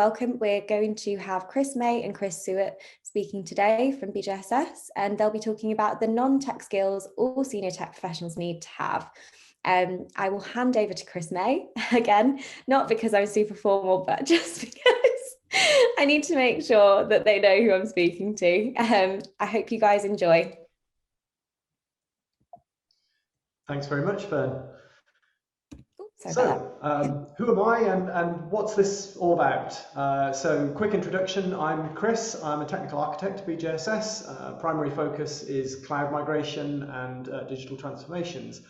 welcome. We're going to have Chris May and Chris Seward speaking today from BJSS, and they'll be talking about the non-tech skills all senior tech professionals need to have. I will hand over to Chris May, again, not because I'm super formal, but just because I need to make sure that they know who I'm speaking to. I hope you guys enjoy. Thanks very much, Fern. So, who am I and what's this all about? So, quick introduction, I'm Chris, I'm a technical architect at BJSS. Primary focus is cloud migration and digital transformations.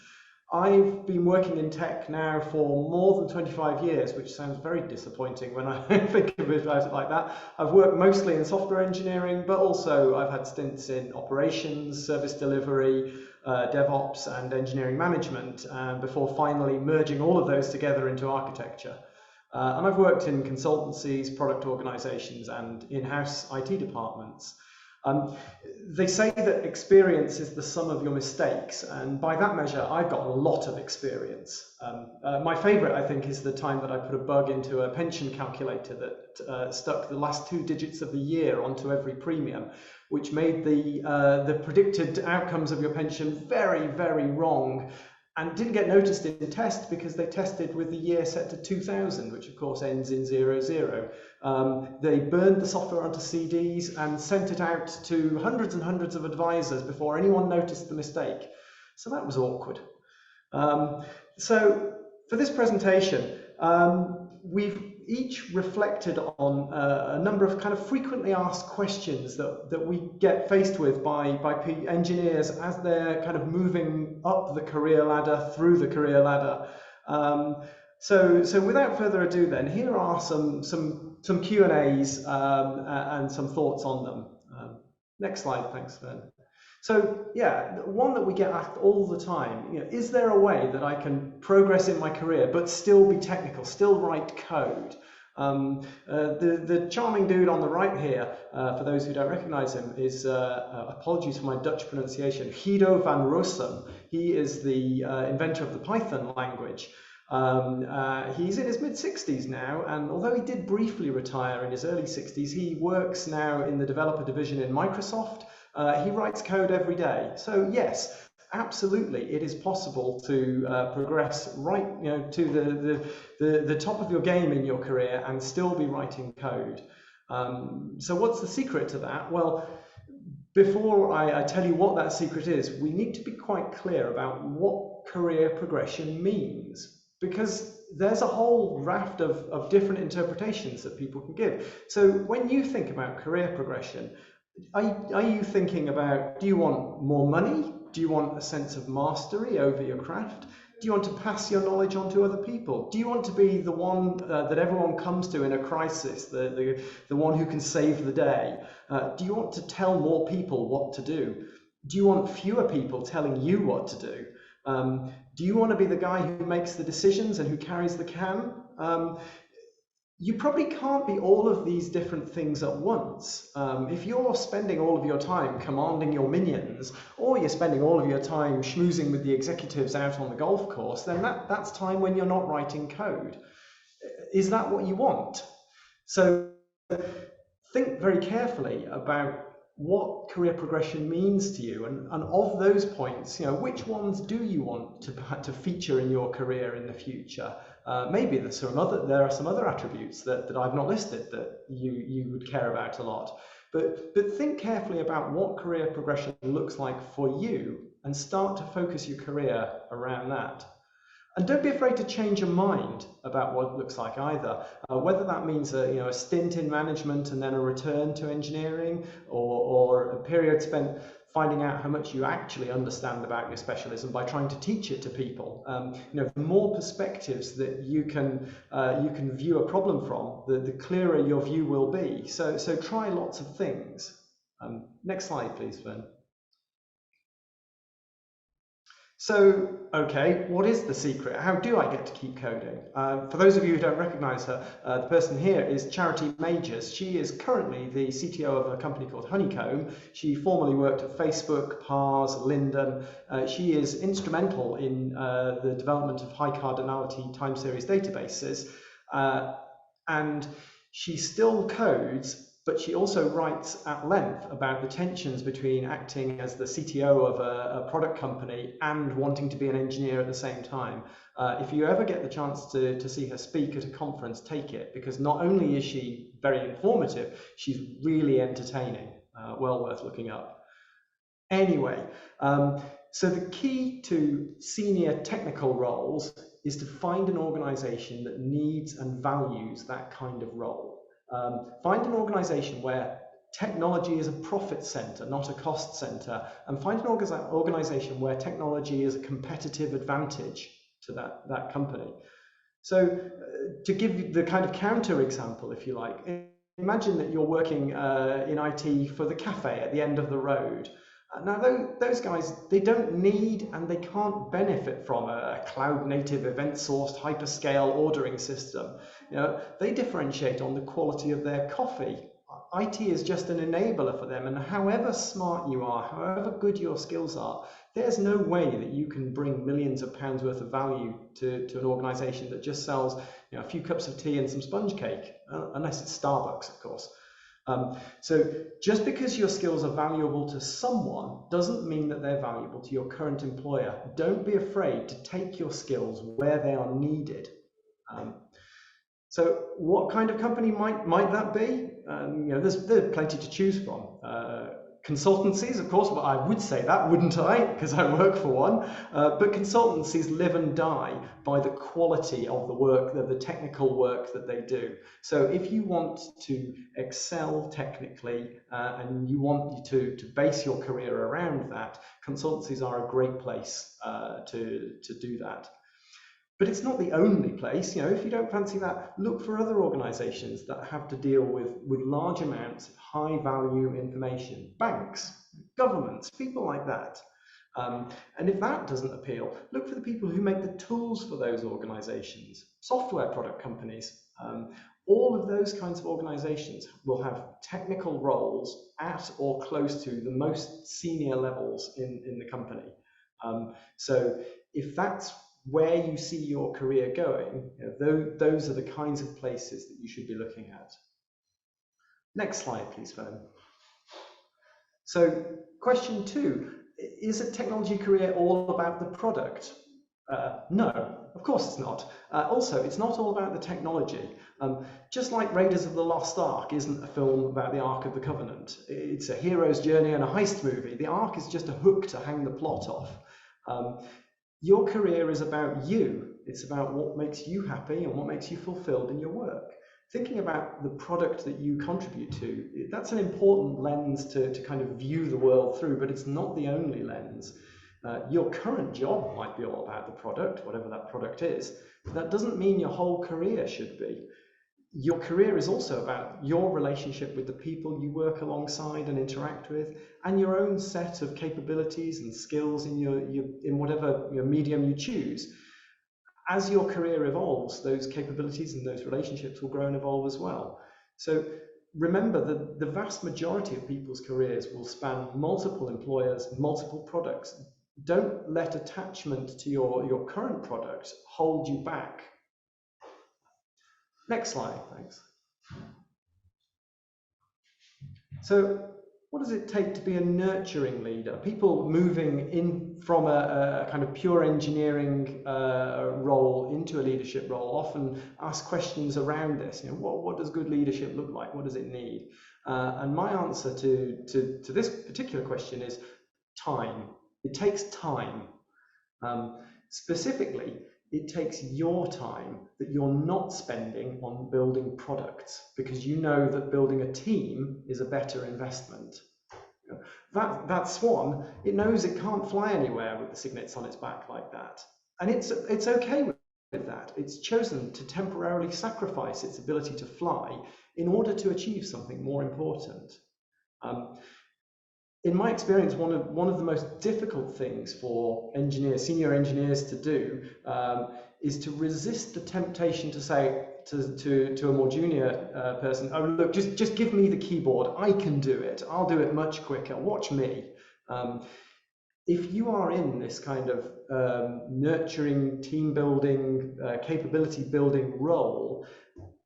I've been working in tech now for more than 25 years, which sounds very disappointing when I think of it about it like that. I've worked mostly in software engineering, but also I've had stints in operations, service delivery, DevOps and engineering management, before finally merging all of those together into architecture. And I've worked in consultancies, product organizations, and in-house IT departments. They say that experience is the sum of your mistakes, and by that measure, I've got a lot of experience. My favorite, I think, is the time that I put a bug into a pension calculator that stuck the last 2 digits of the year onto every premium, which made the predicted outcomes of your pension very, very wrong, and didn't get noticed in the test because they tested with the year set to 2000, which of course ends in 00. They burned the software onto CDs and sent it out to hundreds and hundreds of advisors before anyone noticed the mistake. So that was awkward. So for this presentation, we've each reflected on a number of kind of frequently asked questions that we get faced with by engineers as they're kind of moving up the career ladder, through the career ladder. So without further ado then, here are some Q&As and some thoughts on them. Next slide, thanks, Fern. So yeah, one that we get asked all the time, is there a way that I can progress in my career but still be technical, still write code? The charming dude on the right here, for those who don't recognize him, is, apologies for my Dutch pronunciation, Guido van Rossum. He is the inventor of the Python language. He's in his mid-60s now, and although he did briefly retire in his early 60s, he works now in the developer division in Microsoft. He writes code every day. So yes, absolutely, it is possible to progress right, to the top of your game in your career and still be writing code. So what's the secret to that? Well, before I tell you what that secret is, we need to be quite clear about what career progression means, because there's a whole raft of different interpretations that people can give. So when you think about career progression, are you thinking about, do you want more money? Do you want a sense of mastery over your craft? Do you want to pass your knowledge on to other people? Do you want to be the one that everyone comes to in a crisis, the one who can save the day? Do you want to tell more people what to do? Do you want fewer people telling you what to do? Do you want to be the guy who makes the decisions and who carries the can? You probably can't be all of these different things at once. If you're spending all of your time commanding your minions, or you're spending all of your time schmoozing with the executives out on the golf course, then that's time when you're not writing code. Is that what you want? So think very carefully about what career progression means to you, and of those points, which ones do you want to feature in your career in the future? Maybe there are some other attributes that I've not listed that you would care about a lot. But think carefully about what career progression looks like for you and start to focus your career around that. And don't be afraid to change your mind about what it looks like either. Whether that means a stint in management and then a return to engineering, or a period spent finding out how much you actually understand about your specialism by trying to teach it to people. The more perspectives that you can view a problem from, the clearer your view will be. So try lots of things. Next slide, please, Fern. So, okay, what is the secret? How do I get to keep coding? For those of you who don't recognize her, the person here is Charity Majors. She is currently the CTO of a company called Honeycomb. She formerly worked at Facebook, Pars, Linden. She is instrumental in the development of high cardinality time series databases. And she still codes, but she also writes at length about the tensions between acting as the CTO of a product company and wanting to be an engineer at the same time. If you ever get the chance to see her speak at a conference, take it, because not only is she very informative, she's really entertaining, well worth looking up. Anyway, so the key to senior technical roles is to find an organization that needs and values that kind of role. Find an organization where technology is a profit center, not a cost center, and find an organization where technology is a competitive advantage to that company. So to give you the kind of counter example, if you like, imagine that you're working in IT for the cafe at the end of the road. Now, those guys, they don't need and they can't benefit from a cloud-native, event-sourced, hyperscale ordering system. They differentiate on the quality of their coffee. IT is just an enabler for them, and however smart you are, however good your skills are, there's no way that you can bring millions of pounds worth of value to an organization that just sells a few cups of tea and some sponge cake, unless it's Starbucks, of course. So just because your skills are valuable to someone doesn't mean that they're valuable to your current employer. Don't be afraid to take your skills where they are needed. So what kind of company might that be? There's plenty to choose from. Consultancies, of course, well, I would say that, wouldn't I? Because I work for one. But consultancies live and die by the quality of the work, the technical work that they do. So if you want to excel technically and you want to base your career around that, consultancies are a great place to do that. But it's not the only place. If you don't fancy that, look for other organizations that have to deal with large amounts of high value information. Banks, governments, people like that. And if that doesn't appeal, look for the people who make the tools for those organizations. Software product companies. All of those kinds of organizations will have technical roles at or close to the most senior levels in the company. So if that's where you see your career going, those are the kinds of places that you should be looking at. Next slide, please, Fern. So question 2, is a technology career all about the product? No, of course it's not. Also, it's not all about the technology. Just like Raiders of the Lost Ark isn't a film about the Ark of the Covenant. It's a hero's journey and a heist movie. The Ark is just a hook to hang the plot off. Your career is about you. It's about what makes you happy and what makes you fulfilled in your work. Thinking about the product that you contribute to, that's an important lens to kind of view the world through, but it's not the only lens. Your current job might be all about the product, whatever that product is. But that doesn't mean your whole career should be. Your career is also about your relationship with the people you work alongside and interact with, and your own set of capabilities and skills in whatever medium you choose. As your career evolves, those capabilities and those relationships will grow and evolve as well. So remember that the vast majority of people's careers will span multiple employers, multiple products. Don't let attachment to your current product hold you back. Next slide, thanks. So what does it take to be a nurturing leader? People moving in from a kind of pure engineering role into a leadership role often ask questions around this. What does good leadership look like? What does it need? And my answer to this particular question is time. It takes time. Specifically, it takes your time that you're not spending on building products, because you know that building a team is a better investment. That swan, it knows it can't fly anywhere with the signets on its back like that. And it's okay with that. It's chosen to temporarily sacrifice its ability to fly in order to achieve something more important. In my experience, one of the most difficult things for senior engineers to do is to resist the temptation to say to a more junior person, oh look, just give me the keyboard, I can do it, I'll do it much quicker, watch me. If you are in this kind of nurturing, team building, capability building role,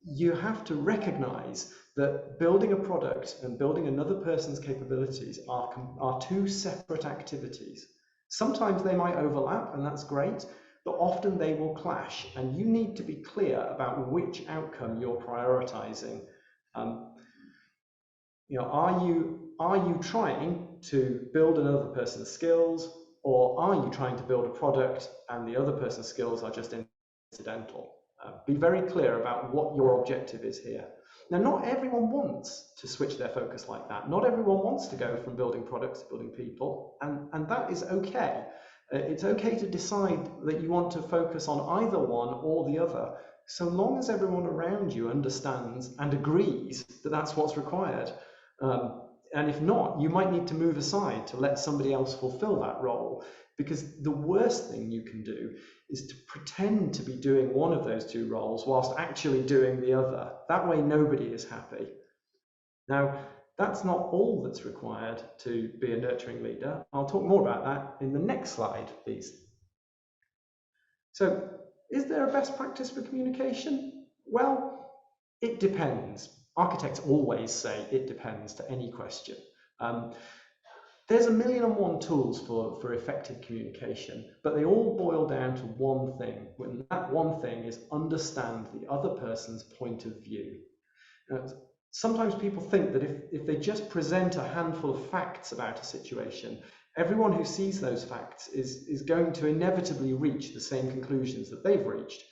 you have to recognize that building a product and building another person's capabilities are two separate activities. Sometimes they might overlap, and that's great, but often they will clash, and you need to be clear about which outcome you're prioritizing. Are you trying to build another person's skills, or are you trying to build a product and the other person's skills are just incidental? Be very clear about what your objective is here. Now, not everyone wants to switch their focus like that. Not everyone wants to go from building products to building people, and that is okay. It's okay to decide that you want to focus on either one or the other, so long as everyone around you understands and agrees that that's what's required. And if not, you might need to move aside to let somebody else fulfill that role, because the worst thing you can do is to pretend to be doing one of those two roles whilst actually doing the other. That way nobody is happy. Now, that's not all that's required to be a nurturing leader. I'll talk more about that in the next slide, please. So, is there a best practice for communication? Well, it depends. Architects always say it depends to any question. There's 1,000,001 tools for effective communication, but they all boil down to one thing, and that one thing is understand the other person's point of view. Sometimes people think that if they just present a handful of facts about a situation, everyone who sees those facts is going to inevitably reach the same conclusions that they've reached.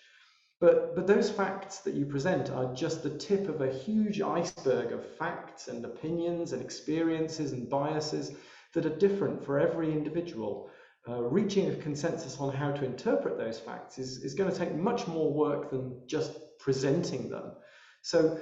But those facts that you present are just the tip of a huge iceberg of facts and opinions and experiences and biases that are different for every individual. Reaching a consensus on how to interpret those facts is going to take much more work than just presenting them. So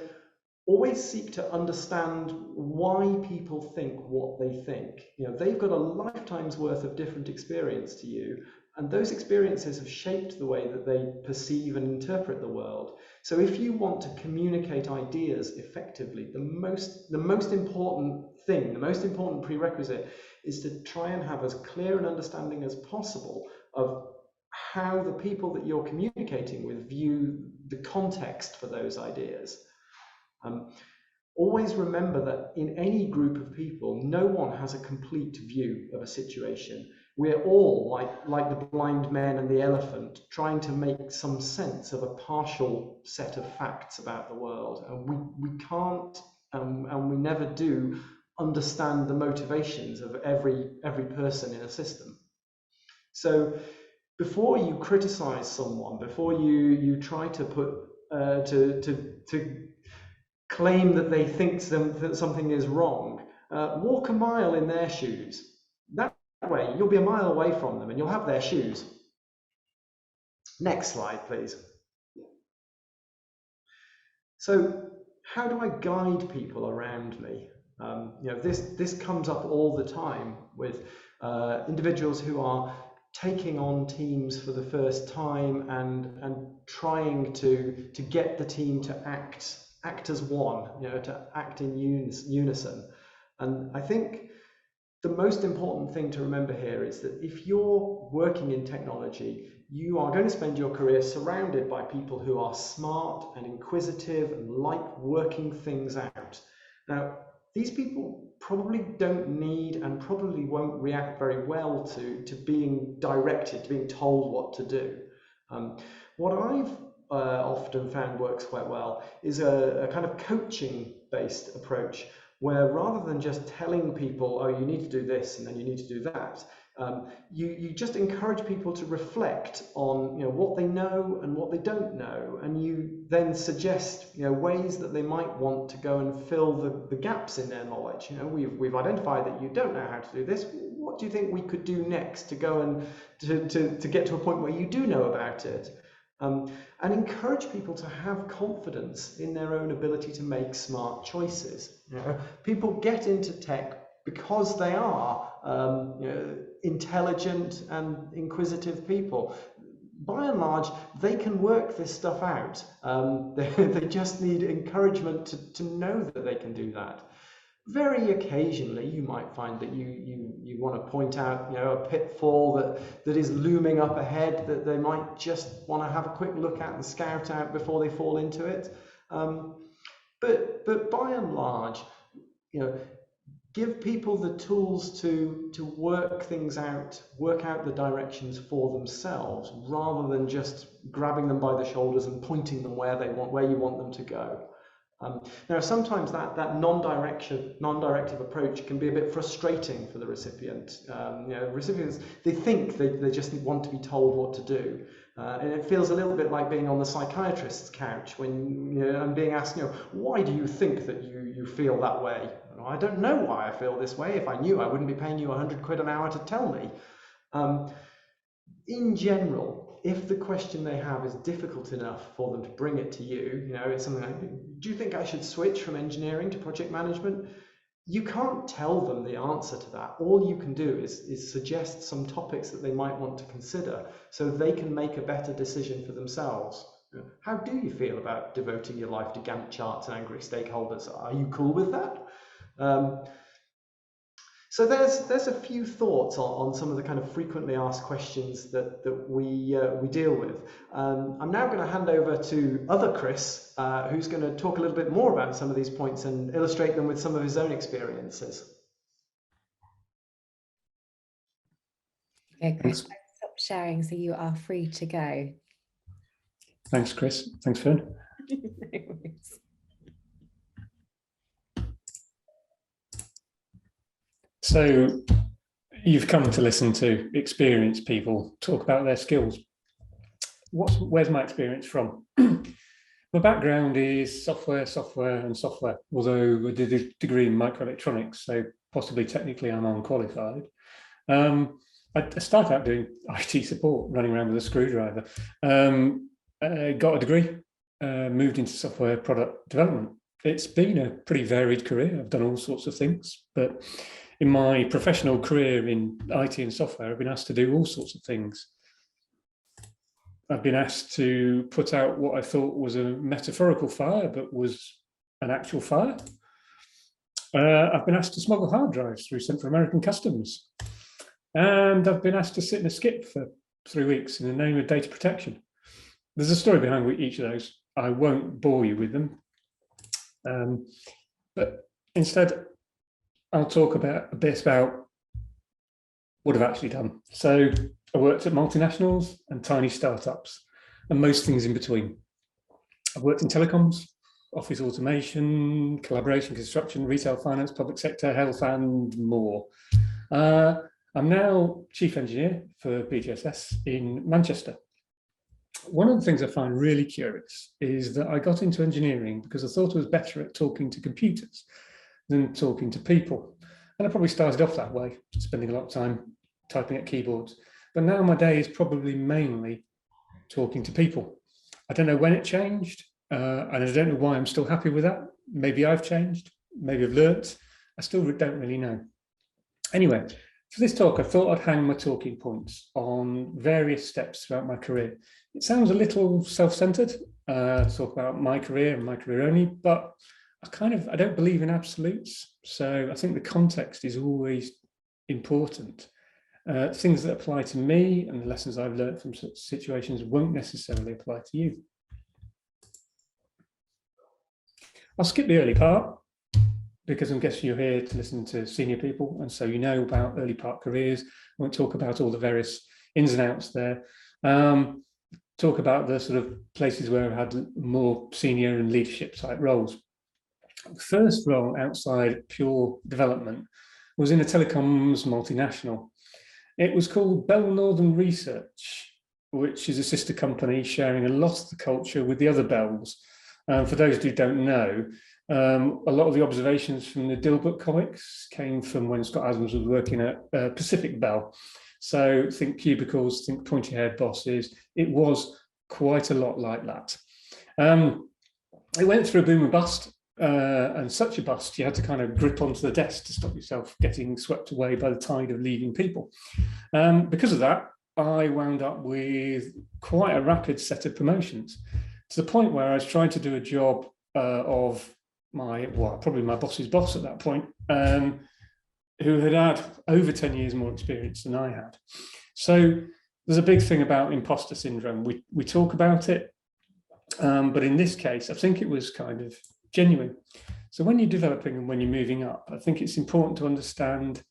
always seek to understand why people think what they think. They've got a lifetime's worth of different experience to you, and those experiences have shaped the way that they perceive and interpret the world. So if you want to communicate ideas effectively, the most important thing, the most important prerequisite is to try and have as clear an understanding as possible of how the people that you're communicating with view the context for those ideas. Always remember that in any group of people, no one has a complete view of a situation. We're all like the blind man and the elephant, trying to make some sense of a partial set of facts about the world. And we can't, and we never do, understand the motivations of every person in a system. So before you criticize someone, before you try to put to claim that they think that something is wrong, walk a mile in their shoes. That way, you'll be a mile away from them and you'll have their shoes. Next slide, please. So, how do I guide people around me? This comes up all the time with individuals who are taking on teams for the first time and trying to get the team to act as one, to act in unison. And I think the most important thing to remember here is that if you're working in technology, you are going to spend your career surrounded by people who are smart and inquisitive and like working things out. Now, these people probably don't need and probably won't react very well to being directed, to being told what to do. What I've often found works quite well is a kind of coaching-based approach, where rather than just telling people, oh, you need to do this and then you need to do that, you just encourage people to reflect on what they know and what they don't know, and you then suggest ways that they might want to go and fill the gaps in their knowledge. We've identified that you don't know how to do this. What do you think we could do next to go and to get to a point where you do know about it? And encourage people to have confidence in their own ability to make smart choices. People get into tech because they are intelligent and inquisitive people. By and large, they can work this stuff out. They just need encouragement to know that they can do that. Very occasionally, you might find that you want to point out a pitfall that is looming up ahead that they might just want to have a quick look at and scout out before they fall into it. But by and large, you know, give people the tools to work things out, work out the directions for themselves, rather than just grabbing them by the shoulders and pointing them where you want them to go. Now, sometimes that non-directive approach can be a bit frustrating for the recipient. Recipients, they think they just want to be told what to do. And it feels a little bit like being on the psychiatrist's couch when I'm being asked, why do you think that you feel that way? I don't know why I feel this way. If I knew, I wouldn't be paying you 100 quid an hour to tell me. In general, if the question they have is difficult enough for them to bring it to you, it's something like, do you think I should switch from engineering to project management? You can't tell them the answer to that. All you can do is suggest some topics that they might want to consider so they can make a better decision for themselves. How do you feel about devoting your life to Gantt charts and angry stakeholders? Are you cool with that? So there's a few thoughts on some of the kind of frequently asked questions that we deal with. I'm now going to hand over to other Chris, who's going to talk a little bit more about some of these points and illustrate them with some of his own experiences. Okay, Chris, stop sharing so you are free to go. Thanks, Chris. Thanks, Fern. No worries. So you've come to listen to experienced people talk about their skills. Where's my experience from? My background is software, although I did a degree in microelectronics, so possibly technically I'm unqualified. I started out doing IT support, running around with a screwdriver. Got a degree, moved into software product development. It's been a pretty varied career. I've done all sorts of things, but in my professional career in IT and software, I've been asked to do all sorts of things. I've been asked to put out what I thought was a metaphorical fire, but was an actual fire. I've been asked to smuggle hard drives through Central American customs. And I've been asked to sit in a skip for 3 weeks in the name of data protection. There's a story behind each of those. I won't bore you with them. But instead, I'll talk a bit about what I've actually done. So I worked at multinationals and tiny startups and most things in between. I've worked in telecoms, office automation, collaboration, construction, retail, finance, public sector, health, and more. I'm now chief engineer for BJSS in Manchester. One of the things I find really curious is that I got into engineering because I thought I was better at talking to computers than talking to people. And I probably started off that way, spending a lot of time typing at keyboards. But now my day is probably mainly talking to people. I don't know when it changed, and I don't know why I'm still happy with that. Maybe I've changed, maybe I've learnt. I still don't really know. Anyway, for this talk, I thought I'd hang my talking points on various steps throughout my career. It sounds a little self-centered to talk about my career and my career only, but I don't believe in absolutes. So I think the context is always important. Things that apply to me and the lessons I've learned from such situations won't necessarily apply to you. I'll skip the early part because I'm guessing you're here to listen to senior people, and so you know about early part careers. I won't talk about all the various ins and outs there. Talk about the sort of places where I've had more senior and leadership type roles. The first role outside pure development was in a telecoms multinational. It was called Bell Northern Research, which is a sister company sharing a lot of the culture with the other Bells. For those who don't know, a lot of the observations from the Dilbert comics came from when Scott Adams was working at Pacific Bell. So think cubicles, think pointy-haired bosses. It was quite a lot like that. It went through a boom and bust, and such a bust, you had to kind of grip onto the desk to stop yourself getting swept away by the tide of leaving people. Because of that, I wound up with quite a rapid set of promotions, to the point where I was trying to do a job of probably my boss's boss at that point, who had over 10 years more experience than I had. So there's a big thing about imposter syndrome. We talk about it. But in this case, I think it was kind of genuine. So when you're developing and when you're moving up, I think it's important to understand,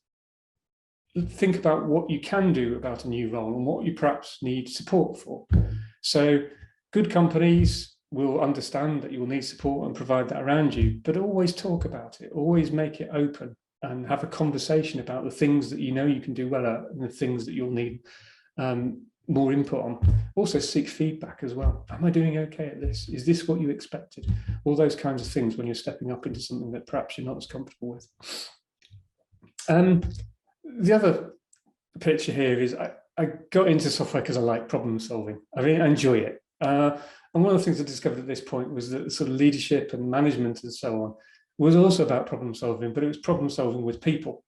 think about what you can do about a new role and what you perhaps need support for. So good companies will understand that you will need support and provide that around you, but always talk about it, always make it open and have a conversation about the things that you know you can do well at and the things that you'll need more input on. Also seek feedback as well. Am I doing okay at this? Is this what you expected? All those kinds of things when you're stepping up into something that perhaps you're not as comfortable with. The other picture here is I got into software because I like problem solving. I really enjoy it. And one of the things I discovered at this point was that sort of leadership and management and so on was also about problem solving, but it was problem solving with people.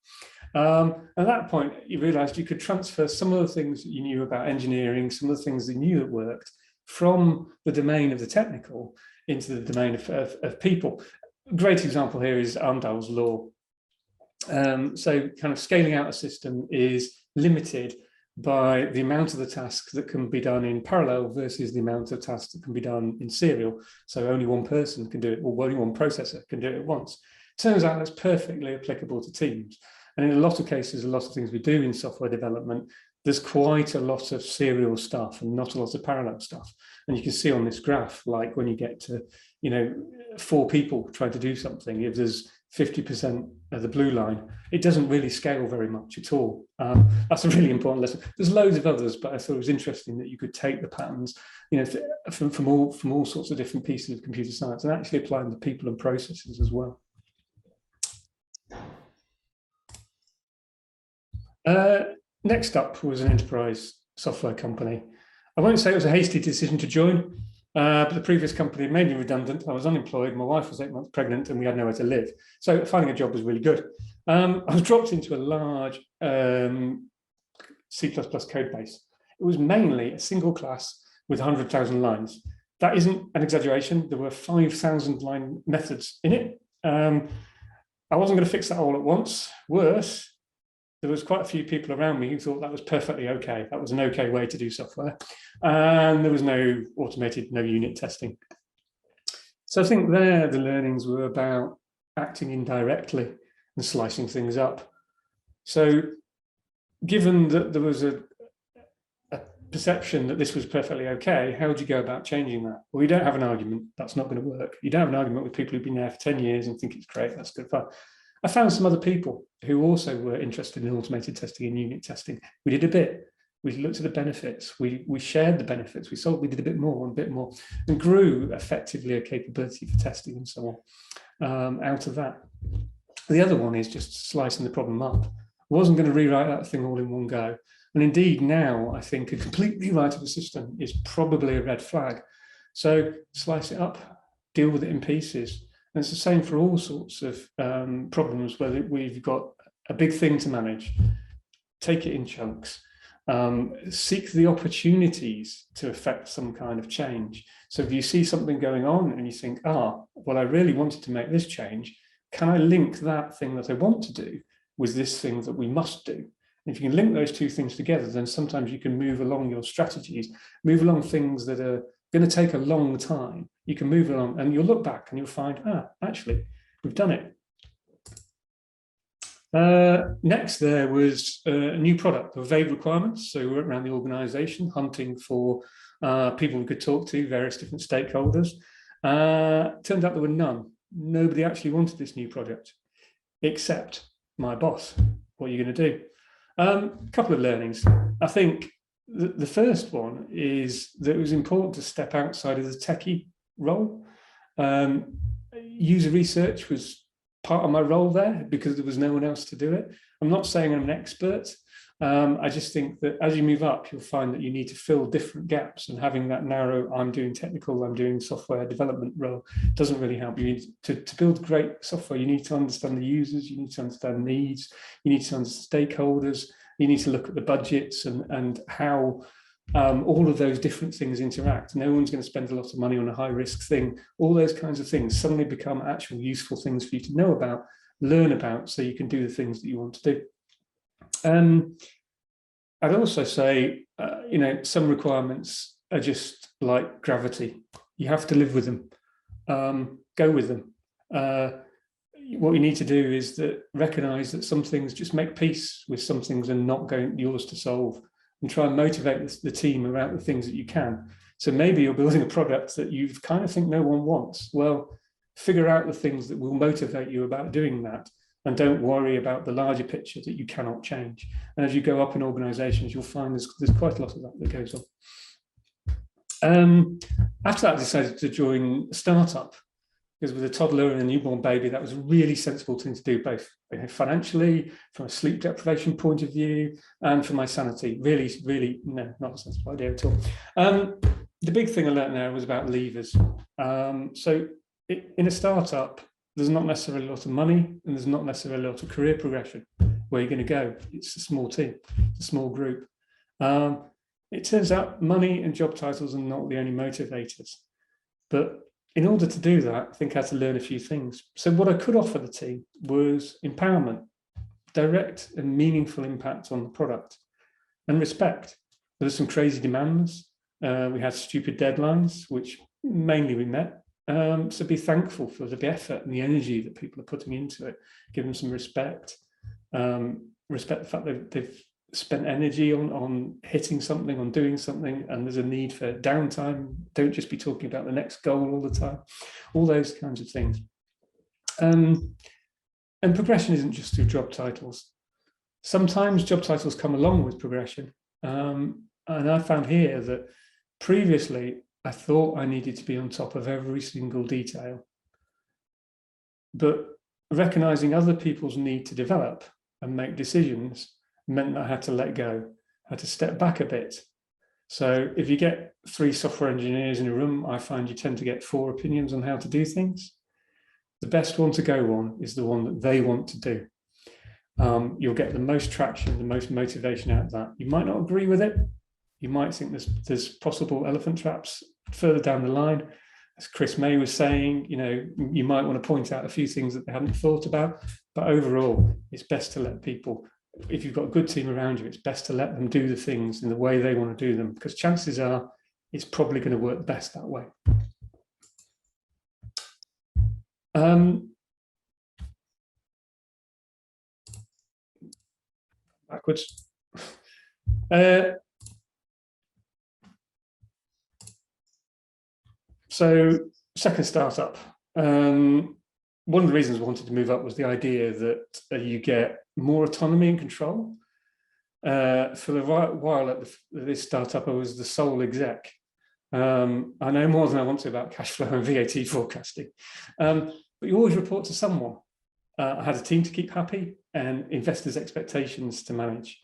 At that point, you realized you could transfer some of the things that you knew about engineering, some of the things that you knew that worked from the domain of the technical into the domain of people. A great example here is Amdahl's law. So kind of scaling out a system is limited by the amount of the tasks that can be done in parallel versus the amount of tasks that can be done in serial. So only one person can do it, or only one processor can do it at once. Turns out that's perfectly applicable to teams. And in a lot of cases, a lot of things we do in software development, there's quite a lot of serial stuff and not a lot of parallel stuff. And you can see on this graph, like when you get to, 4 people trying to do something, if there's 50% of the blue line, it doesn't really scale very much at all. That's a really important lesson. There's loads of others, but I thought it was interesting that you could take the patterns, from all sorts of different pieces of computer science and actually apply them to people and processes as well. Next up was an enterprise software company. I won't say it was a hasty decision to join, but the previous company made me redundant. I was unemployed, my wife was 8 months pregnant, and we had nowhere to live. So finding a job was really good. I was dropped into a large C++ code base. It was mainly a single class with 100,000 lines. That isn't an exaggeration. There were 5,000 line methods in it. I wasn't going to fix that all at once. Worse, there was quite a few people around me who thought that was perfectly okay. That was an okay way to do software. And there was no automated, no unit testing. So I think there the learnings were about acting indirectly and slicing things up. So given that there was a perception that this was perfectly okay, how would you go about changing that? Well, you don't have an argument. That's not going to work. You don't have an argument with people who've been there for 10 years and think it's great. That's good fun. I found some other people who also were interested in automated testing and unit testing. We did a bit. We looked at the benefits. We shared the benefits. We did a bit more and grew effectively a capability for testing and so on out of that. The other one is just slicing the problem up. I wasn't going to rewrite that thing all in one go. And indeed, now I think a complete rewrite of the system is probably a red flag. So slice it up, deal with it in pieces. And it's the same for all sorts of problems, whether we've got a big thing to manage, take it in chunks, seek the opportunities to affect some kind of change. So if you see something going on and you think, well, I really wanted to make this change, can I link that thing that I want to do with this thing that we must do? And if you can link those two things together, then sometimes you can move along your strategies, move along things that are going to take a long time. You can move along and you'll look back and you'll find, actually, we've done it. Next, there was a new product with vague requirements. So we went around the organization hunting for people we could talk to, various different stakeholders. Turned out there were none. Nobody actually wanted this new project, except my boss. What are you going to do? A couple of learnings. I think the first one is that it was important to step outside of the techie role. User research was part of my role there because there was no one else to do it. I'm not saying I'm an expert. I just think that as you move up, you'll find that you need to fill different gaps, and having that narrow, I'm doing technical, I'm doing software development role doesn't really help. You need to build great software. You need to understand the users, you need to understand needs, you need to understand stakeholders, you need to look at the budgets and how all of those different things interact. No one's going to spend a lot of money on a high risk thing. All those kinds of things suddenly become actual useful things for you to know about, learn about, so you can do the things that you want to do. I'd also say, some requirements are just like gravity. You have to live with them, go with them. What you need to do is that recognize that some things, just make peace with some things and not yours to solve, and try and motivate the team around the things that you can. So maybe you're building a product that you kind of think no one wants. Well, figure out the things that will motivate you about doing that, and don't worry about the larger picture that you cannot change. And as you go up in organizations, you'll find there's quite a lot of that goes on. After that, I decided to join a startup, because with a toddler and a newborn baby, that was a really sensible thing to do, both financially, from a sleep deprivation point of view, and for my sanity. Really, really, no, not a sensible idea at all. The big thing I learned there was about levers. In a startup, there's not necessarily a lot of money, and there's not necessarily a lot of career progression where you're going to go. It's a small team, it's a small group. It turns out money and job titles are not the only motivators. But in order to do that, I think I had to learn a few things. So what I could offer the team was empowerment, direct and meaningful impact on the product, and respect. There were some crazy demands. We had stupid deadlines, which mainly we met. So be thankful for the effort and the energy that people are putting into it. Give them some respect. Respect the fact that they've spent energy on hitting something, on doing something, and there's a need for downtime. Don't just be talking about the next goal all the time. All those kinds of things. And progression isn't just through job titles. Sometimes job titles come along with progression. And I found here that previously I thought I needed to be on top of every single detail. But recognizing other people's need to develop and make decisions meant that I had to let go, I had to step back a bit. So if you get 3 software engineers in a room, I find you tend to get 4 opinions on how to do things. The best one to go on is the one that they want to do. You'll get the most traction, the most motivation out of that. You might not agree with it. You might think there's possible elephant traps further down the line. As Chris May was saying, you might want to point out a few things that they hadn't thought about. But overall, it's best to let people, if you've got a good team around you, it's best to let them do the things in the way they want to do them, because chances are it's probably going to work best that way. Backwards. So second startup. One of the reasons I wanted to move up was the idea that you get more autonomy and control. For a while at this startup, I was the sole exec. I know more than I want to about cash flow and VAT forecasting, but you always report to someone. I had a team to keep happy and investors' expectations to manage.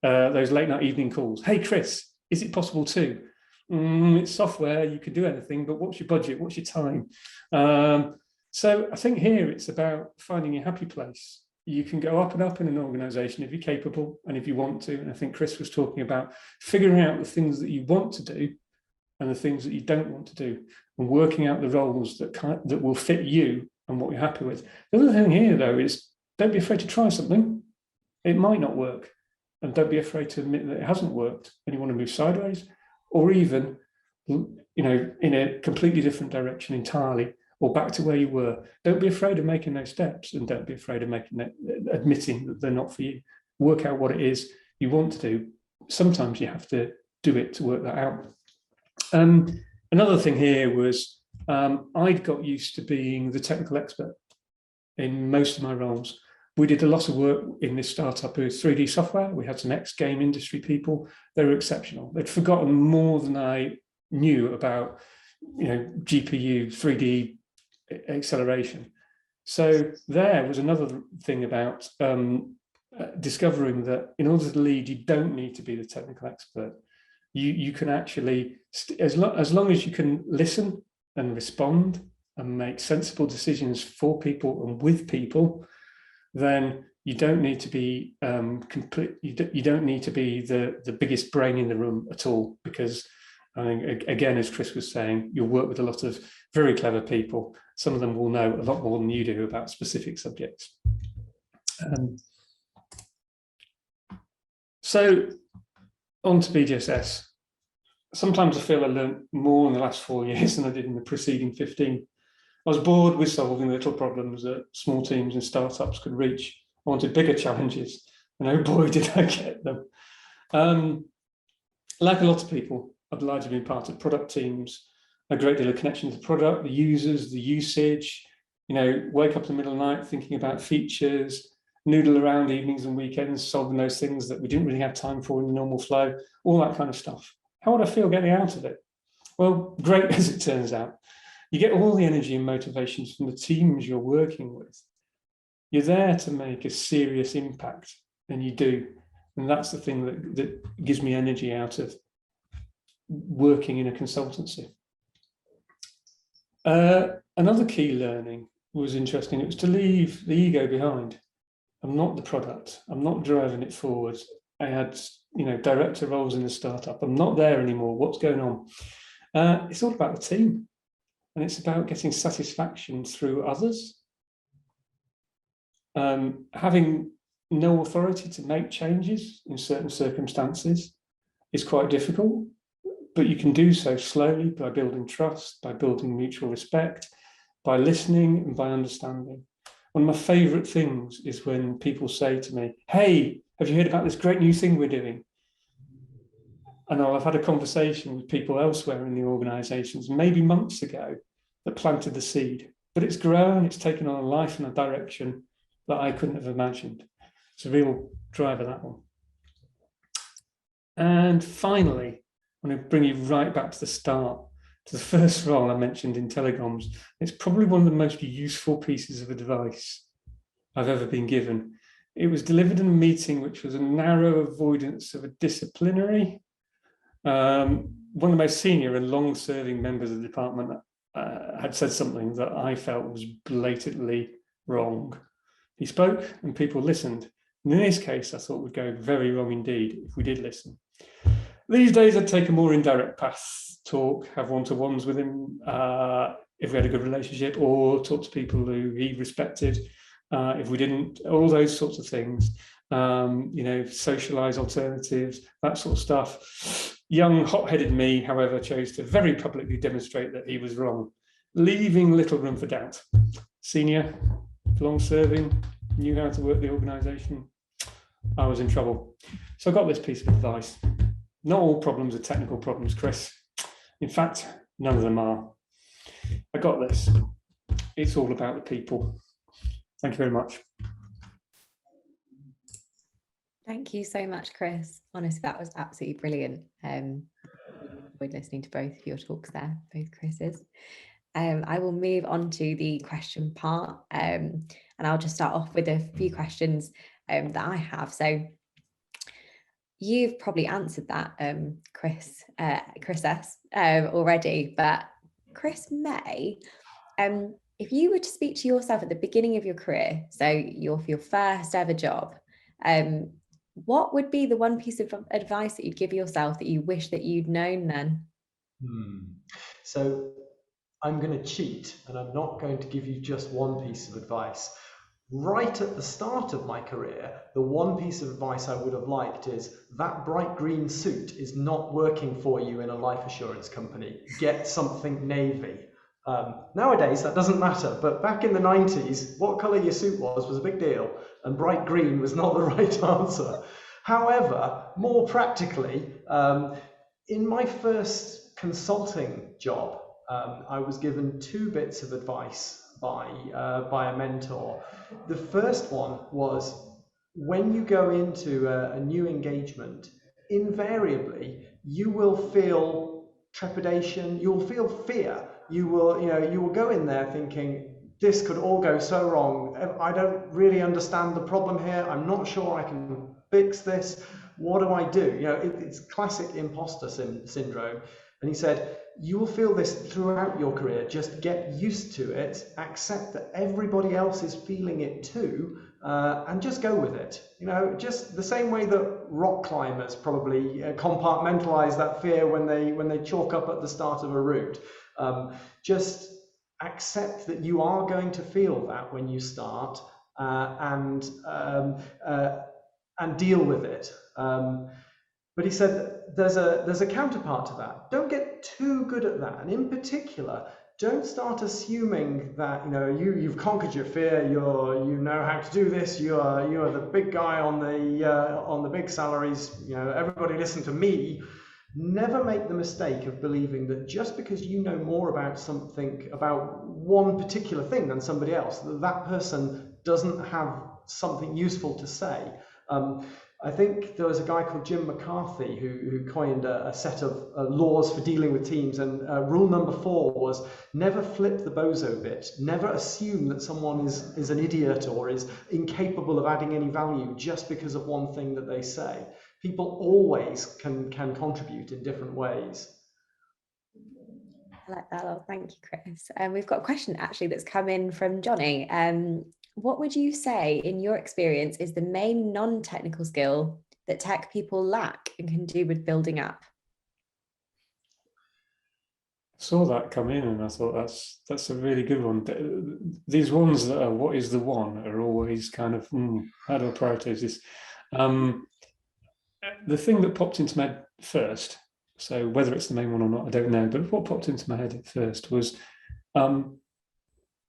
Those late night evening calls. Hey, Chris, is it possible to? It's software, you can do anything, but what's your budget? What's your time? So I think here it's about finding your happy place. You can go up and up in an organization if you're capable and if you want to. And I think Chris was talking about figuring out the things that you want to do and the things that you don't want to do, and working out the roles that will fit you and what you're happy with. The other thing here, though, is don't be afraid to try something. It might not work. And don't be afraid to admit that it hasn't worked and you want to move sideways, or even, in a completely different direction entirely, or back to where you were. Don't be afraid of making those steps, and don't be afraid of admitting that they're not for you. Work out what it is you want to do. Sometimes you have to do it to work that out. Another thing here was I'd got used to being the technical expert in most of my roles. We did a lot of work in this startup with 3D software. We had some ex-game industry people. They were exceptional. They'd forgotten more than I knew about, GPU, 3D acceleration. So there was another thing about discovering that in order to lead, you don't need to be the technical expert. You can actually, as long as you can listen and respond and make sensible decisions for people and with people, then you don't need to be you don't need to be the biggest brain in the room at all, because I think, again, as Chris was saying, you'll work with a lot of very clever people. Some of them will know a lot more than you do about specific subjects. So on to BJSS. sometimes I feel I learned more in the last 4 years than I did in the preceding 15. I was bored with solving little problems that small teams and startups could reach. I wanted bigger challenges, and oh boy, did I get them. Like a lot of people, I've largely been part of product teams, a great deal of connection to the product, the users, the usage, wake up in the middle of the night thinking about features, noodle around evenings and weekends, solving those things that we didn't really have time for in the normal flow, all that kind of stuff. How would I feel getting out of it? Well, great, as it turns out. You get all the energy and motivations from the teams you're working with. You're there to make a serious impact, and you do. And that's the thing that gives me energy out of working in a consultancy. Another key learning was interesting. It was to leave the ego behind. I'm not the product. I'm not driving it forward. I had, director roles in the startup. I'm not there anymore. What's going on? It's all about the team, and it's about getting satisfaction through others. Having no authority to make changes in certain circumstances is quite difficult, but you can do so slowly by building trust, by building mutual respect, by listening and by understanding. One of my favorite things is when people say to me, "Hey, have you heard about this great new thing we're doing?" And I've had a conversation with people elsewhere in the organizations, maybe months ago, that planted the seed, but it's grown, it's taken on a life and a direction that I couldn't have imagined. It's a real driver, that one. And finally, I'm going to bring you right back to the start, to the first role I mentioned in Telecoms. It's probably one of the most useful pieces of advice I've ever been given. It was delivered in a meeting which was a narrow avoidance of a disciplinary. One of the most senior and long-serving members of the department had said something that I felt was blatantly wrong. He spoke and people listened. And in this case, I thought would go very wrong indeed if we did listen. These days, I'd take a more indirect path, talk, have one-to-ones with him if we had a good relationship, or talk to people who he respected if we didn't, all those sorts of things. Socialize alternatives, that sort of stuff. Young, hot-headed me, however, chose to very publicly demonstrate that he was wrong, leaving little room for doubt. Senior, long-serving, knew how to work the organisation. I was in trouble. So I got this piece of advice. Not all problems are technical problems, Chris. In fact, none of them are. I got this. It's all about the people. Thank you very much. Thank you so much, Chris. Honestly, that was absolutely brilliant. Enjoyed listening to both of your talks there, both Chris's. I will move on to the question part, and I'll just start off with a few questions that I have. So you've probably answered that, Chris S, already, but Chris May, if you were to speak to yourself at the beginning of your career, so your first ever job, what would be the one piece of advice that you'd give yourself that you wish that you'd known then? So I'm going to cheat, and I'm not going to give you just one piece of advice. Right at the start of my career, the one piece of advice I would have liked is that bright green suit is not working for you in a life assurance company. Get something navy. Nowadays, that doesn't matter, but back in the 90s, what colour your suit was a big deal, and bright green was not the right answer. However, more practically, in my first consulting job, I was given two bits of advice by a mentor. The first one was, when you go into a new engagement, invariably you will feel trepidation, you'll feel fear. You will go in there thinking, this could all go so wrong. I don't really understand the problem here. I'm not sure I can fix this. What do I do? It's classic imposter syndrome. And he said, you will feel this throughout your career. Just get used to it, accept that everybody else is feeling it too, and just go with it. Just the same way that rock climbers probably compartmentalize that fear when they chalk up at the start of a route. Just accept that you are going to feel that when you start, and deal with it. But he said there's a counterpart to that. Don't get too good at that, and in particular, don't start assuming that you've conquered your fear. You know how to do this. You are the big guy on the big salaries. Everybody listen to me. Never make the mistake of believing that just because you know more about something, about one particular thing than somebody else, that person doesn't have something useful to say. I think there was a guy called Jim McCarthy who coined a set of laws for dealing with teams, and rule number 4 was never flip the bozo bit. Never assume that someone is an idiot or is incapable of adding any value just because of one thing that they say. People always can contribute in different ways. I like that a lot. Thank you, Chris. We've got a question actually that's come in from Johnny. What would you say, in your experience, is the main non-technical skill that tech people lack and can do with building up? I saw that come in and I thought that's a really good one. These ones that are what is the one are always kind of, how do I prioritize this? The thing that popped into my head first, so whether it's the main one or not, I don't know, but what popped into my head at first was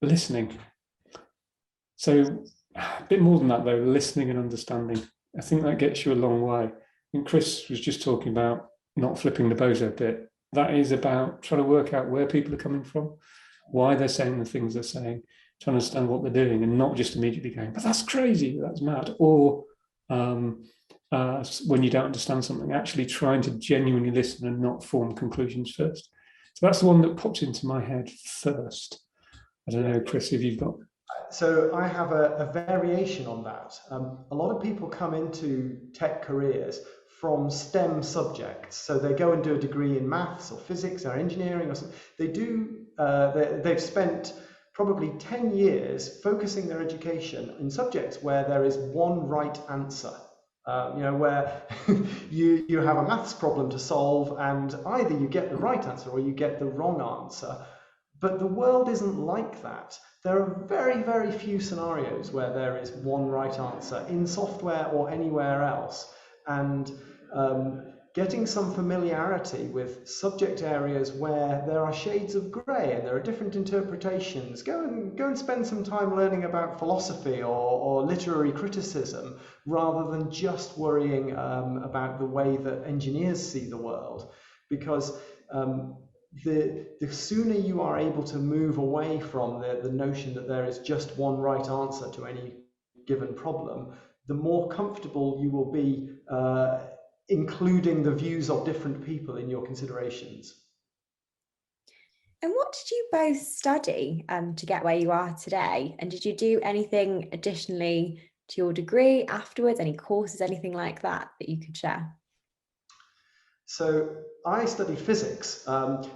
listening. So a bit more than that though, listening and understanding. I think that gets you a long way. And Chris was just talking about not flipping the bozo bit. That is about trying to work out where people are coming from, why they're saying the things they're saying, trying to understand what they're doing, and not just immediately going, but that's crazy, that's mad. Or when you don't understand something, actually trying to genuinely listen and not form conclusions first. So that's the one that popped into my head first. I don't know, Chris, if you've got... So I have a variation on that. A lot of people come into tech careers from STEM subjects. So they go and do a degree in maths or physics or engineering or something. They've spent probably 10 years focusing their education in subjects where there is one right answer. Where you have a maths problem to solve and either you get the right answer or you get the wrong answer. But the world isn't like that. There are very, very few scenarios where there is one right answer in software or anywhere else. And getting some familiarity with subject areas where there are shades of grey and there are different interpretations. Go and spend some time learning about philosophy or literary criticism rather than just worrying about the way that engineers see the world. Because the sooner you are able to move away from the notion that there is just one right answer to any given problem, the more comfortable you will be including the views of different people in your considerations. And what did you both study to get where you are today? And did you do anything additionally to your degree afterwards, any courses, anything like that you could share? So I studied physics,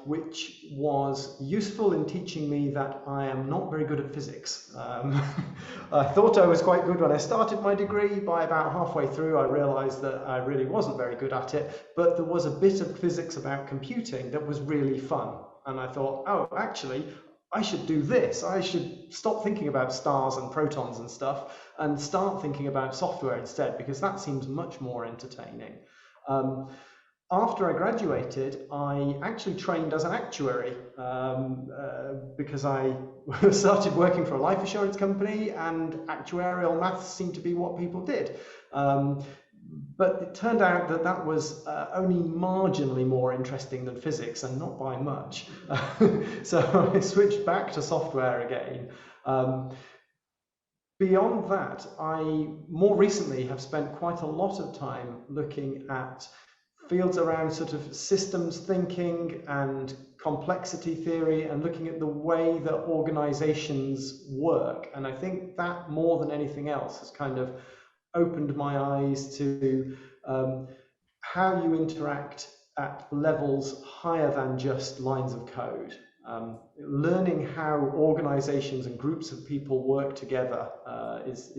which was useful in teaching me that I am not very good at physics. I thought I was quite good when I started my degree. By about halfway through, I realized that I really wasn't very good at it, but there was a bit of physics about computing that was really fun. And I thought, oh, actually, I should do this. I should stop thinking about stars and protons and stuff and start thinking about software instead, because that seems much more entertaining. After I graduated, I actually trained as an actuary because I started working for a life assurance company and actuarial maths seemed to be what people did. But it turned out that that was only marginally more interesting than physics and not by much. So I switched back to software again. Beyond that, I more recently have spent quite a lot of time looking at fields around sort of systems thinking and complexity theory and looking at the way that organizations work. And I think that more than anything else has kind of opened my eyes to how you interact at levels higher than just lines of code. Learning how organizations and groups of people work together is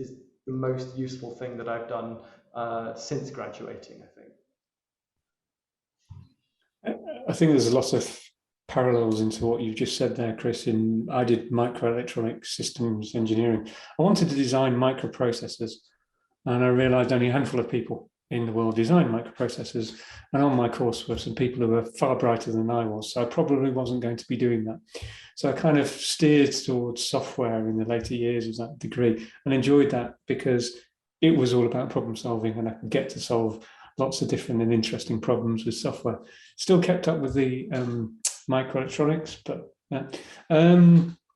the most useful thing that I've done since graduating, I think. I think there's a lot of parallels into what you've just said there, Chris. I did microelectronic systems engineering. I wanted to design microprocessors, and I realized only a handful of people in the world design microprocessors. And on my course were some people who were far brighter than I was. So I probably wasn't going to be doing that. So I kind of steered towards software in the later years of that degree and enjoyed that because it was all about problem solving and I could get to solve lots of different and interesting problems with software. Still kept up with the microelectronics, but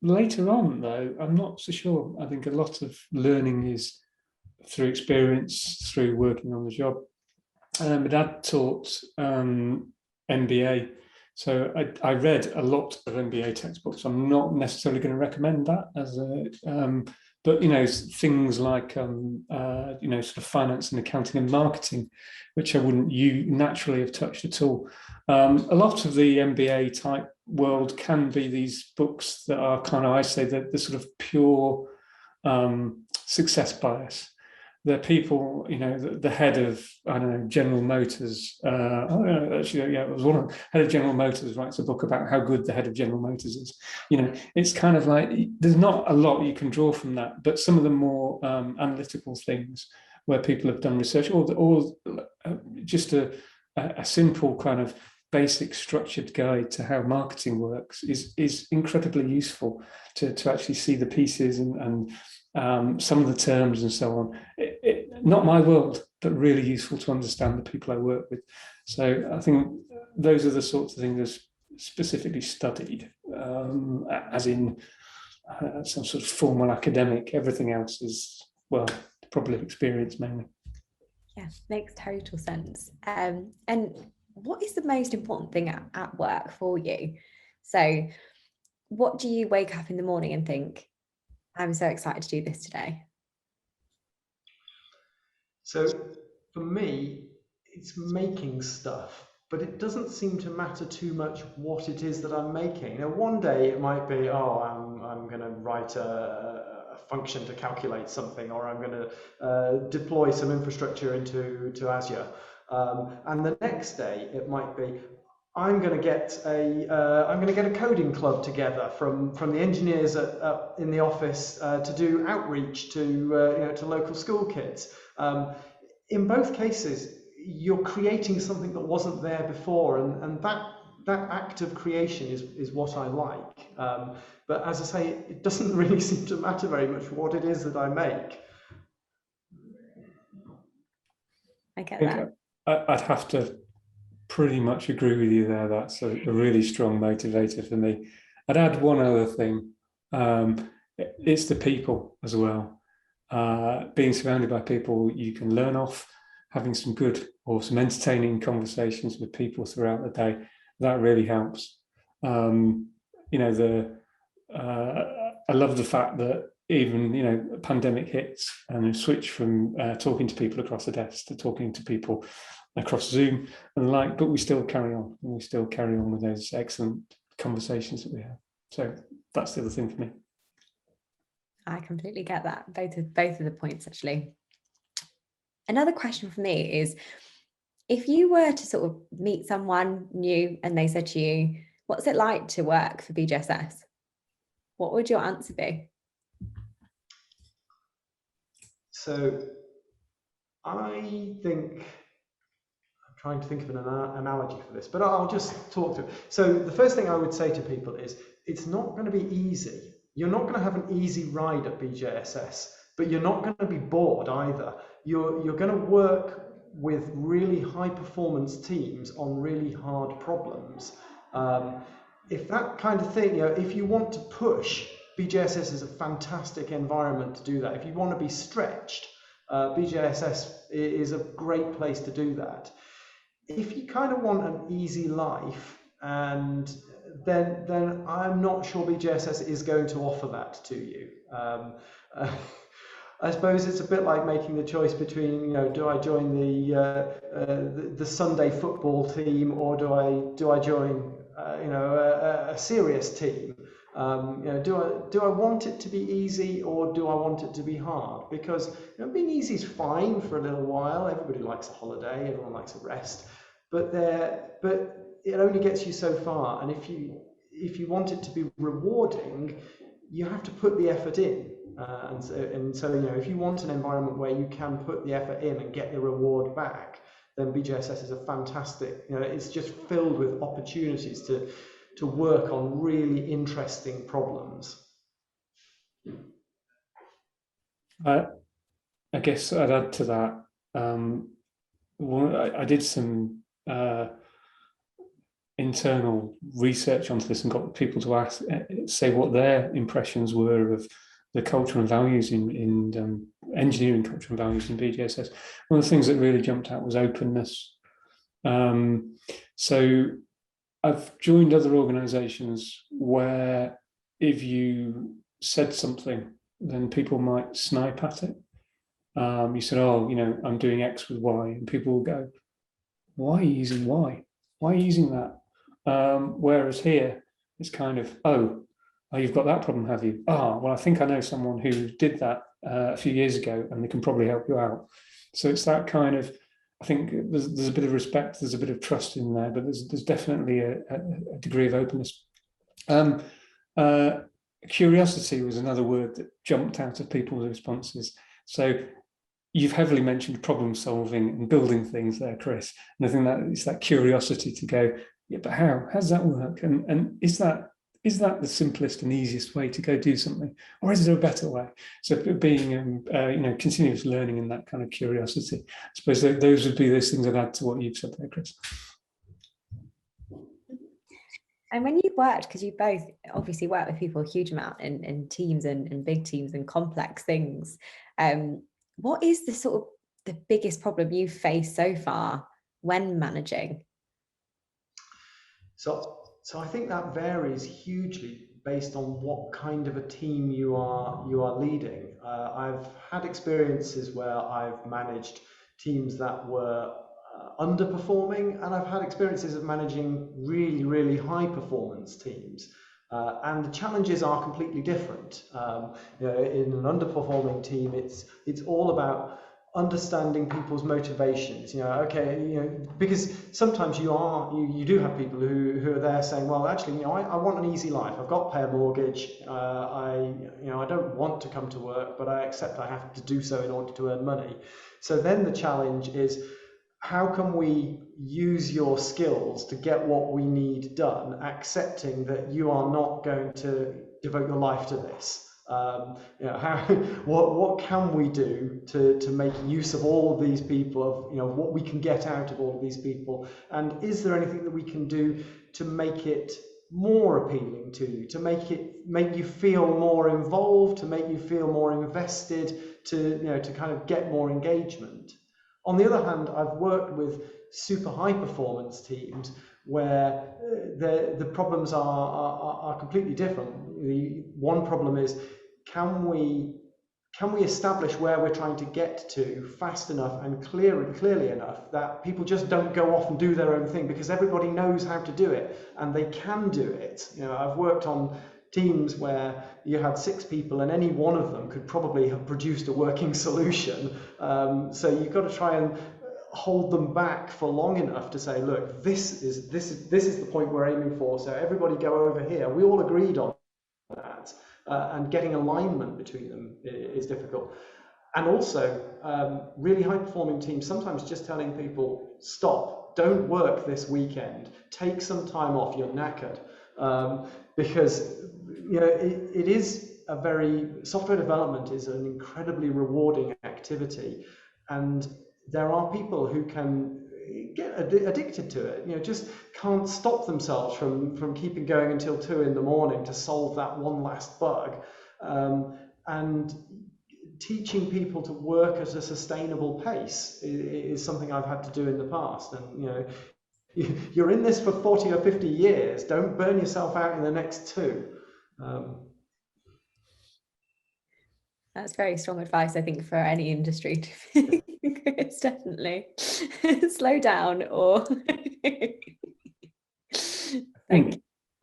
later on, though, I'm not so sure. I think a lot of learning is through experience, through working on the job. My dad taught MBA, so I read a lot of MBA textbooks. I'm not necessarily going to recommend that as a, but things like sort of finance and accounting and marketing, which I wouldn't naturally have touched at all. A lot of the MBA type world can be these books that are kind of, I say, the sort of pure success bias. The people, the head of, I don't know, General Motors. It was one of the head of General Motors writes a book about how good the head of General Motors is. It's kind of like there's not a lot you can draw from that, but some of the more analytical things where people have done research, or just a simple kind of basic structured guide to how marketing works is incredibly useful to actually see the pieces and some of the terms and so on. Not my world, but really useful to understand the people I work with. So I think those are the sorts of things I've specifically studied, as in some sort of formal academic. Everything else is, well, probably experience mainly. Yeah, makes total sense. And what is the most important thing at work for you? So what do you wake up in the morning and think, I'm so excited to do this today? So for me, it's making stuff, but it doesn't seem to matter too much what it is that I'm making. One day it might be, I'm going to write a function to calculate something, or I'm going to deploy some infrastructure into Azure. And the next day it might be, I'm going to get a coding club together from the engineers in the office to do outreach to local school kids. In both cases, you're creating something that wasn't there before, and that act of creation is what I like. But as I say, it doesn't really seem to matter very much what it is that I make. I get that. I'd have to pretty much agree with you there. That's a really strong motivator for me. I'd add one other thing. It's the people as well. Being surrounded by people you can learn off, having some good or some entertaining conversations with people throughout the day, that really helps. I love the fact that even a pandemic hits and a switch from talking to people across the desk to talking to people across Zoom and the like, but we still carry on, and we still carry on with those excellent conversations that we have. So that's the other thing for me. I completely get that. Both of the points, actually. Another question for me is, if you were to sort of meet someone new and they said to you, what's it like to work for BJSS? What would your answer be? So I think, I'm trying to think of an analogy for this, but I'll just talk to it. So the first thing I would say to people is, it's not going to be easy. You're not going to have an easy ride at BJSS, but you're not going to be bored either. You're going to work with really high performance teams on really hard problems. If that kind of thing, if you want to push, BJSS is a fantastic environment to do that. If you want to be stretched, BJSS is a great place to do that. If you kind of want an easy life, and then I'm not sure BJSS is going to offer that to you. I suppose it's a bit like making the choice between, do I join the Sunday football team, or do I join a serious team? Do I want it to be easy, or do I want it to be hard? Because being easy is fine for a little while. Everybody likes a holiday. Everyone likes a rest. But it only gets you so far. And if you want it to be rewarding, you have to put the effort in. And so, if you want an environment where you can put the effort in and get the reward back, then BJSS is a fantastic, it's just filled with opportunities to work on really interesting problems. I guess I'd add to that. I did some internal research onto this and got people to say what their impressions were of the culture and values in engineering culture and values in BJSS. One of the things that really jumped out was openness. So I've joined other organizations where if you said something, then people might snipe at it. You said, oh, I'm doing X with Y, and people will go, why are you using Y? Why are you using that? Whereas here, it's kind of, oh, you've got that problem, have you? Oh, well, I think I know someone who did that a few years ago, and they can probably help you out. So it's that kind of, I think there's a bit of respect, there's a bit of trust in there, but there's definitely a degree of openness. Curiosity was another word that jumped out of people's responses. So you've heavily mentioned problem solving and building things there, Chris. And I think that it's that curiosity to go, yeah, but how does that work? And is that the simplest and easiest way to go do something, or is there a better way? So being continuous learning and that kind of curiosity. I suppose those would be those things I'd add to what you've said there, Chris. And when you've worked, because you both obviously work with people a huge amount in teams and big teams and complex things, what is the biggest problem you've faced so far when managing? So I think that varies hugely based on what kind of a team you are leading. I've had experiences where I've managed teams that were underperforming, and I've had experiences of managing really, really high performance teams. And the challenges are completely different. In an underperforming team, it's all about understanding people's motivations. Because sometimes you do have people who are there saying, well, actually, I want an easy life. I've got to pay a mortgage. I don't want to come to work, but I accept I have to do so in order to earn money. So then the challenge is, how can we use your skills to get what we need done, accepting that you are not going to devote your life to this? What can we do to make use of all of these people, of what we can get out of all of these people, and is there anything that we can do to make it more appealing to you, to make you feel more involved, to make you feel more invested, to kind of get more engagement? On the other hand, I've worked with super high performance teams where the problems are completely different. The one problem is, can we establish where we're trying to get to fast enough and clearly enough that people just don't go off and do their own thing, because everybody knows how to do it and they can do it. I've worked on teams where you had 6 people and any one of them could probably have produced a working solution. So you've got to try and hold them back for long enough to say, look, this is the point we're aiming for. So everybody go over here. We all agreed on that, and getting alignment between them is difficult. And also, really high performing teams, sometimes just telling people, stop, don't work this weekend, take some time off, you're knackered. Because it is software development is an incredibly rewarding activity, and there are people who can get addicted to it, just can't stop themselves from keeping going until 2 a.m. to solve that one last bug. And teaching people to work at a sustainable pace is something I've had to do in the past. And you're in this for 40 or 50 years. Don't burn yourself out in the next 2. That's very strong advice, I think, for any industry. It's definitely slow down or. I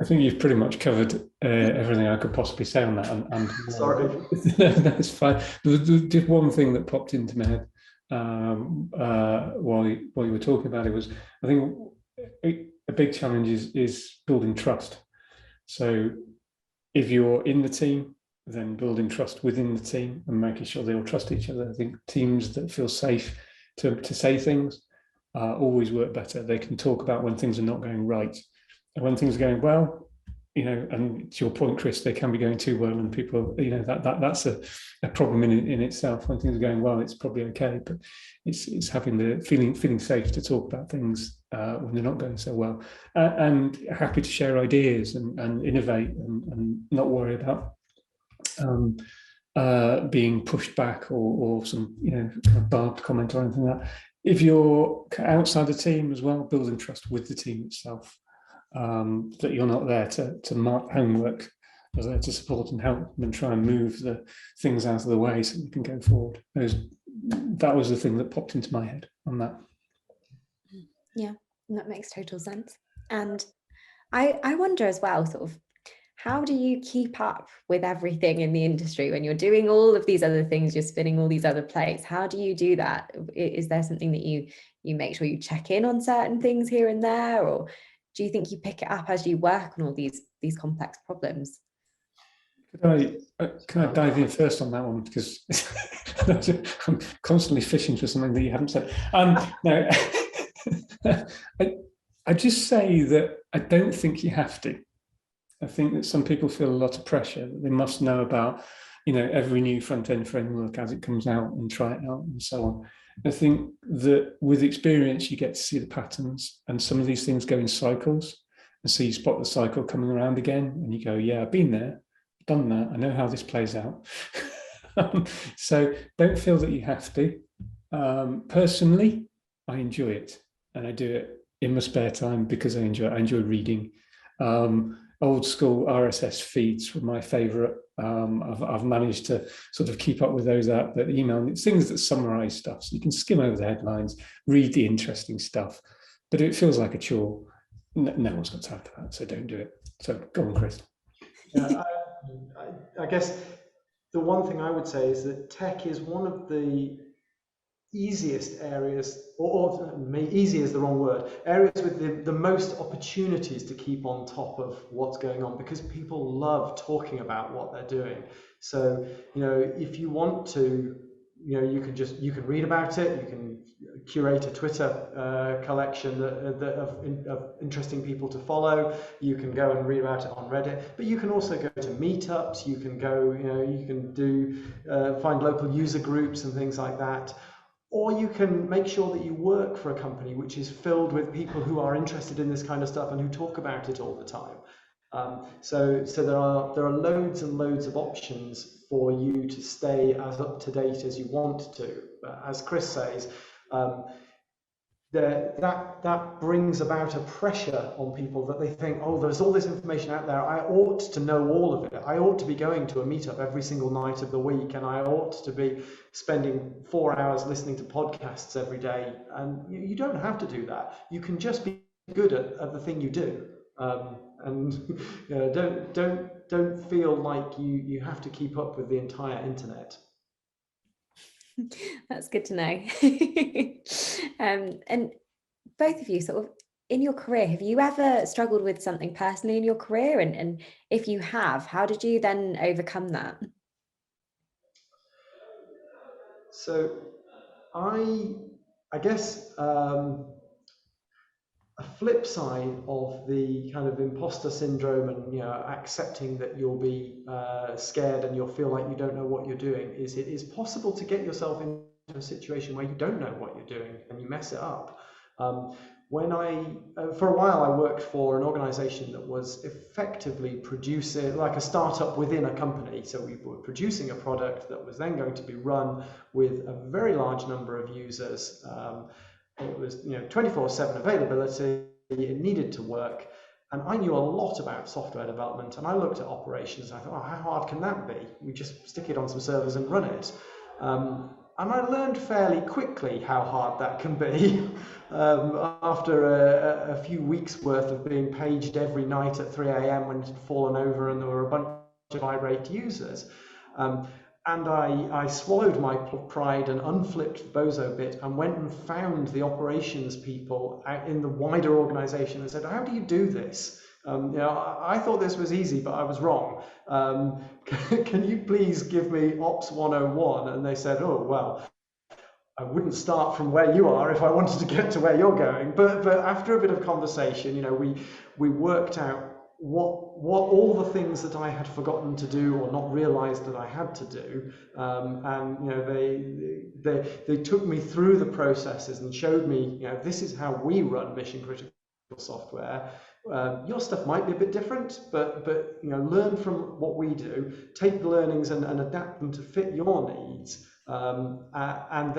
think you've pretty much covered everything I could possibly say on that. And Sorry, that's fine. Just one thing that popped into my head while you were talking about it was, I think a big challenge is building trust. So if you're in the team then building trust within the team and making sure they all trust each other. I think teams that feel safe to say things always work better. They can talk about when things are not going right. And when things are going well, and to your point, Chris, they can be going too well, and people, that's a problem in itself. When things are going well, it's probably okay, but it's having the feeling safe to talk about things when they're not going so well, and happy to share ideas and innovate and not worry about being pushed back or some kind of barbed comment or anything like that. If you're outside the team as well, building trust with the team itself. That you're not there to mark homework, you're there to support and help them and try and move the things out of the way so we can go forward. That was the thing that popped into my head on that. Yeah, that makes total sense. And I wonder as well, sort of, how do you keep up with everything in the industry when you're doing all of these other things, you're spinning all these other plates? How do you do that? Is there something that you make sure you check in on certain things here and there, or do you think you pick it up as you work on all these complex problems? Can I dive in first on that one, because I'm constantly fishing for something that you haven't said. No, I just say that I don't think you have to. I think that some people feel a lot of pressure that they must know about, every new front-end framework as it comes out and try it out and so on. I think that with experience, you get to see the patterns, and some of these things go in cycles. And so you spot the cycle coming around again and you go, yeah, I've been there, done that. I know how this plays out. So don't feel that you have to. Personally, I enjoy it, and I do it in my spare time because I enjoy reading. Old school RSS feeds were my favorite. I've managed to sort of keep up with those out, but email, it's things that summarize stuff. So you can skim over the headlines, read the interesting stuff, but it feels like a chore. No one's got time for that, so don't do it. So go on, Chris. Yeah, I guess the one thing I would say is that tech is one of the easiest areas, or easy is the wrong word, areas with the most opportunities to keep on top of what's going on, because people love talking about what they're doing. So, if you want to, you can read about it, you can curate a Twitter collection of interesting people to follow, you can go and read about it on Reddit, but you can also go to meetups, you can go, you can do find local user groups and things like that. Or you can make sure that you work for a company which is filled with people who are interested in this kind of stuff and who talk about it all the time. So there are loads and loads of options for you to stay as up to date as you want to. As Chris says, that brings about a pressure on people that they think, oh, there's all this information out there, I ought to know all of it. I ought to be going to a meetup every single night of the week, and I ought to be spending 4 hours listening to podcasts every day. And you don't have to do that. You can just be good at the thing you do. And don't feel like you have to keep up with the entire internet. That's good to know. And both of you, sort of in your career, have you ever struggled with something personally in your career? And if you have, how did you then overcome that? So I guess a flip side of the kind of imposter syndrome and accepting that you'll be scared and you'll feel like you don't know what you're doing is it is possible to get yourself into a situation where you don't know what you're doing and you mess it up. When for a while I worked for an organization that was effectively producing, like a startup within a company. So we were producing a product that was then going to be run with a very large number of users. It was 24/7 availability, it needed to work, and I knew a lot about software development, and I looked at operations and I thought, oh, how hard can that be? We just stick it on some servers and run it. And I learned fairly quickly how hard that can be after a few weeks worth of being paged every night at 3 a.m. when it had fallen over and there were a bunch of irate users. And I swallowed my pride and unflipped the bozo bit and went and found the operations people out in the wider organization and said, how do you do this? I thought this was easy, but I was wrong. Can you please give me Ops 101? And they said, oh, well, I wouldn't start from where you are if I wanted to get to where you're going. But after a bit of conversation, we worked out what all the things that I had forgotten to do or not realized that I had to do, and they took me through the processes and showed me, this is how we run mission critical software. Your stuff might be a bit different, but learn from what we do, take the learnings and adapt them to fit your needs. And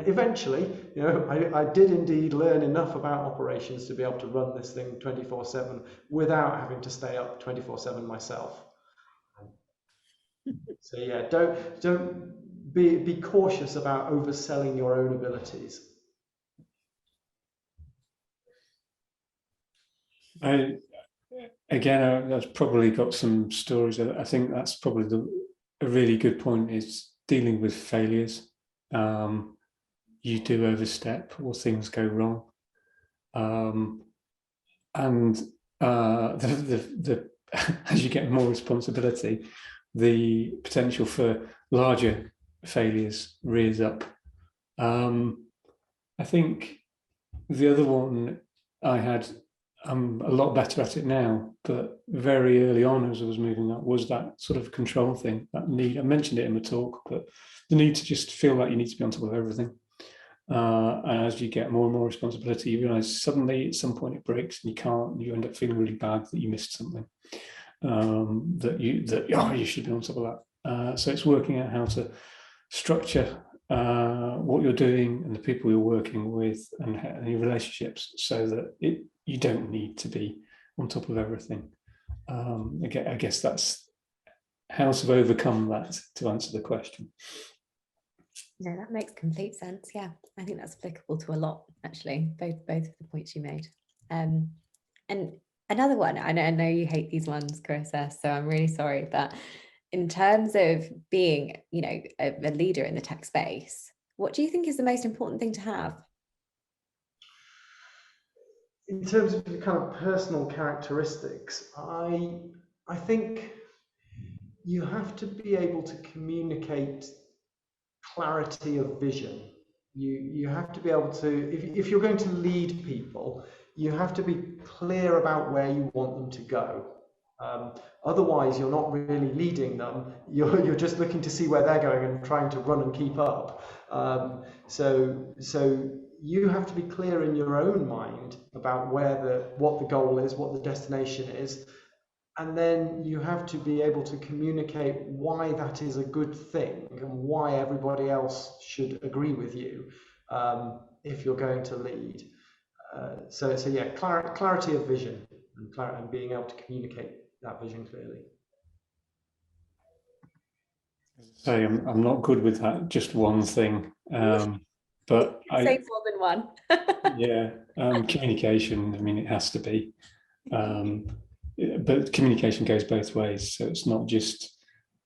eventually, I did indeed learn enough about operations to be able to run this thing 24/7 without having to stay up 24/7 myself. So yeah, don't be cautious about overselling your own abilities. I've probably got some stories. I think that's probably a really good point, is dealing with failures. You do overstep or things go wrong. And as you get more responsibility, the potential for larger failures rears up. I think the other one I had, I'm a lot better at it now, but very early on as I was moving up was that sort of control thing, that need. I mentioned it in my talk, but the need to just feel like you need to be on top of everything. And as you get more and more responsibility, you realize suddenly at some point it breaks and you can't, and you end up feeling really bad that you missed something, that you should be on top of that. So it's working out how to structure what you're doing and the people you're working with and your relationships, so that you don't need to be on top of everything. I guess that's how to overcome that, to answer the question. No, that makes complete sense. Yeah, I think that's applicable to a lot, actually, both of the points you made. And another one, I know you hate these ones, Chris, so I'm really sorry, but in terms of being, a leader in the tech space, what do you think is the most important thing to have? In terms of the kind of personal characteristics, I think you have to be able to communicate clarity of vision. You have to be able to, if you're going to lead people, you have to be clear about where you want them to go. Otherwise, you're not really leading them. You're just looking to see where they're going and trying to run and keep up. So you have to be clear in your own mind about what the goal is, what the destination is, and then you have to be able to communicate why that is a good thing and why everybody else should agree with you if you're going to lead. So yeah, clarity of vision and being able to communicate that vision clearly. So I'm not good with that, just one thing, but say more than one. Yeah, communication. I mean, it has to be, but communication goes both ways. So it's not just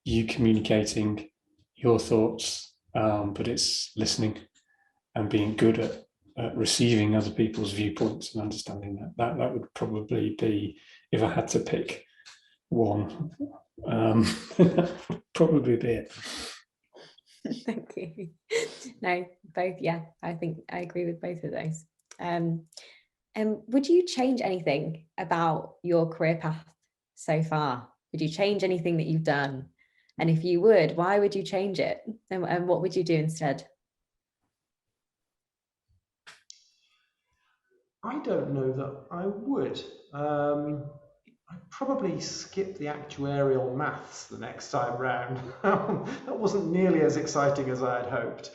you communicating your thoughts, but it's listening and being good at receiving other people's viewpoints and understanding that. That would probably be, if I had to pick one, probably be it. Thank you. No, both. Yeah, I think I agree with both of those. And would you change anything about your career path so far? Would you change anything that you've done? And if you would, why would you change it? And what would you do instead? I don't know that I would. I'd probably skip the actuarial maths the next time round. That wasn't nearly as exciting as I had hoped.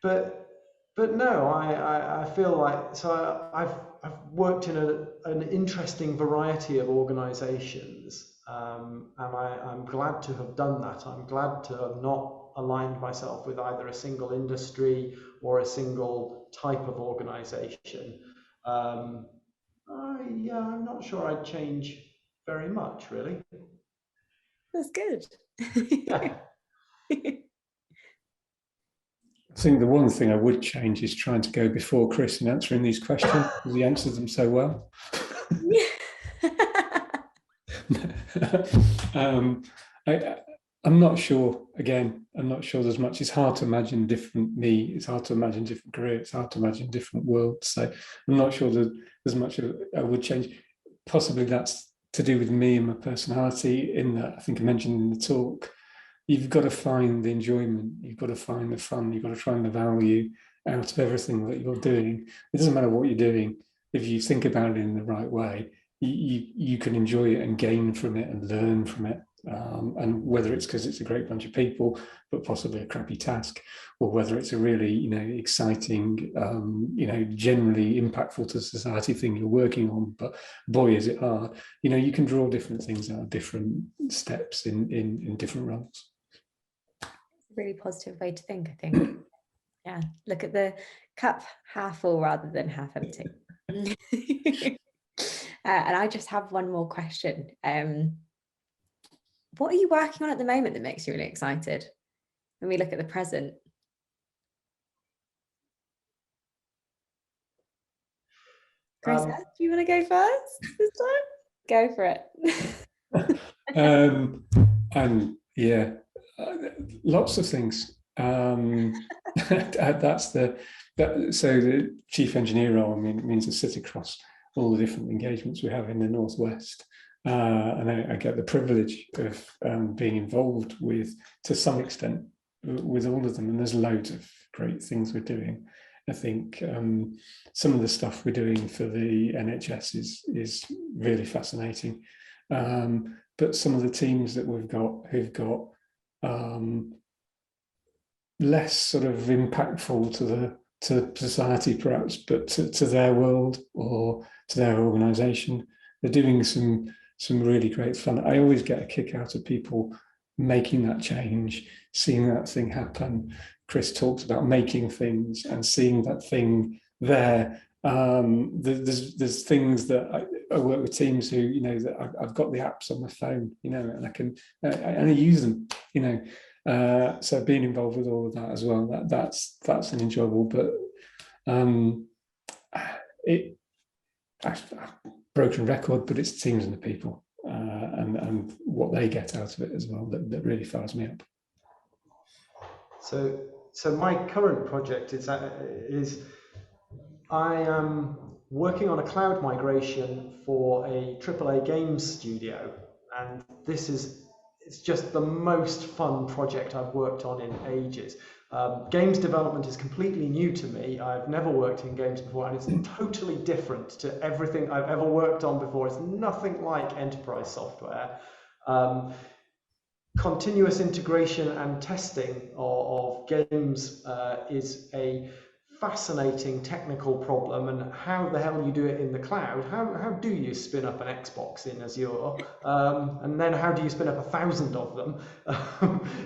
But no, I feel like, so I've worked in an interesting variety of organisations, and I'm glad to have done that. I'm glad to have not aligned myself with either a single industry or a single type of organisation. Yeah, I'm not sure I'd change very much, really. That's good. Yeah. I think the one thing I would change is trying to go before Chris in answering these questions, because he answers them so well. I'm not sure. Again, I'm not sure there's much. It's hard to imagine different me. It's hard to imagine different career. It's hard to imagine different worlds. So I'm not sure there's much I would change. Possibly that's to do with me and my personality. In that, I think I mentioned in the talk, you've got to find the enjoyment. You've got to find the fun. You've got to find the value out of everything that you're doing. It doesn't matter what you're doing. If you think about it in the right way, you can enjoy it and gain from it and learn from it. And whether it's because it's a great bunch of people, but possibly a crappy task, or whether it's a really, exciting, generally impactful to society thing you're working on, but boy, is it hard. You can draw different things out of different steps in different roles. It's a really positive way to think, I think. Yeah, look at the cup half full rather than half empty. And I just have one more question. What are you working on at the moment that makes you really excited when we look at the present? Chris, do you want to go first this time? Go for it. And yeah, lots of things. So the chief engineer role means to sit across all the different engagements we have in the Northwest. And I get the privilege of being involved with, to some extent, with all of them. And there's loads of great things we're doing. I think some of the stuff we're doing for the NHS is really fascinating. But some of the teams that we've got who've got less sort of impactful to society perhaps, but to their world or to their organisation, they're doing some really great fun. I always get a kick out of people making that change, seeing that thing happen. Chris talks about making things and seeing that thing there. There's things that I work with teams who, that I've got the apps on my phone, and I can I use them, so being involved with all of that as well, that's an enjoyable, but broken record, but it's teams and the people and what they get out of it as well that really fires me up. So my current project is I am working on a cloud migration for a AAA games studio, and it's just the most fun project I've worked on in ages. Games development is completely new to me. I've never worked in games before, and it's totally different to everything I've ever worked on before. It's nothing like enterprise software. Continuous integration and testing of games is a fascinating technical problem, and how the hell you do it in the cloud. How do you spin up an Xbox in Azure, and then how do you spin up 1,000 of them?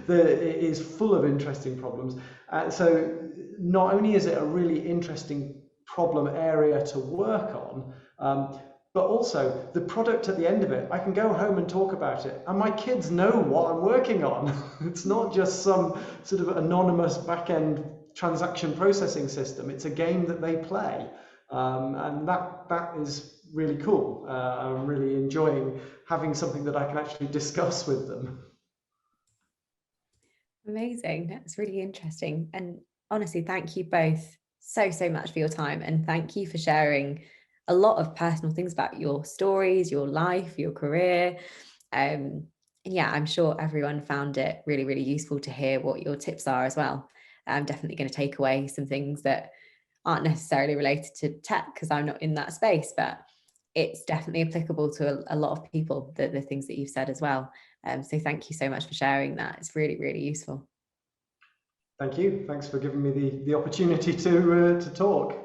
It is full of interesting problems. So not only is it a really interesting problem area to work on, but also the product at the end of it, I can go home and talk about it, and my kids know what I'm working on. It's not just some sort of anonymous back-end transaction processing system. It's a game that they play, and that is really cool. I'm really enjoying having something that I can actually discuss with them. Amazing. That's really interesting. And honestly, thank you both so much for your time, and thank you for sharing a lot of personal things about your stories, your life, your career. And yeah, I'm sure everyone found it really, really useful to hear what your tips are as well. I'm definitely going to take away some things that aren't necessarily related to tech, because I'm not in that space, but it's definitely applicable to a lot of people, the things that you've said as well. So thank you so much for sharing that. It's really, really useful. Thank you. Thanks for giving me the opportunity to talk.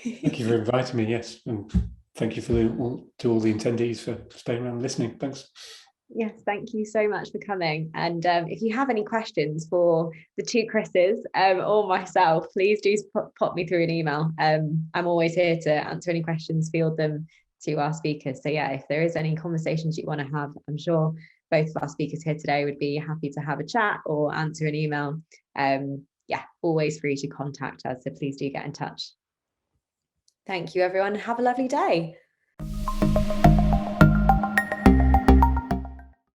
Thank you for inviting me. Yes, and thank you to all the attendees for staying around and listening. Thanks. Yes, thank you so much for coming. And if you have any questions for the two Chris's or myself, please do pop me through an email. I'm always here to answer any questions, field them to our speakers. So yeah, if there is any conversations you want to have, I'm sure both of our speakers here today would be happy to have a chat or answer an email. Yeah, always free to contact us. So please do get in touch. Thank you, everyone. Have a lovely day.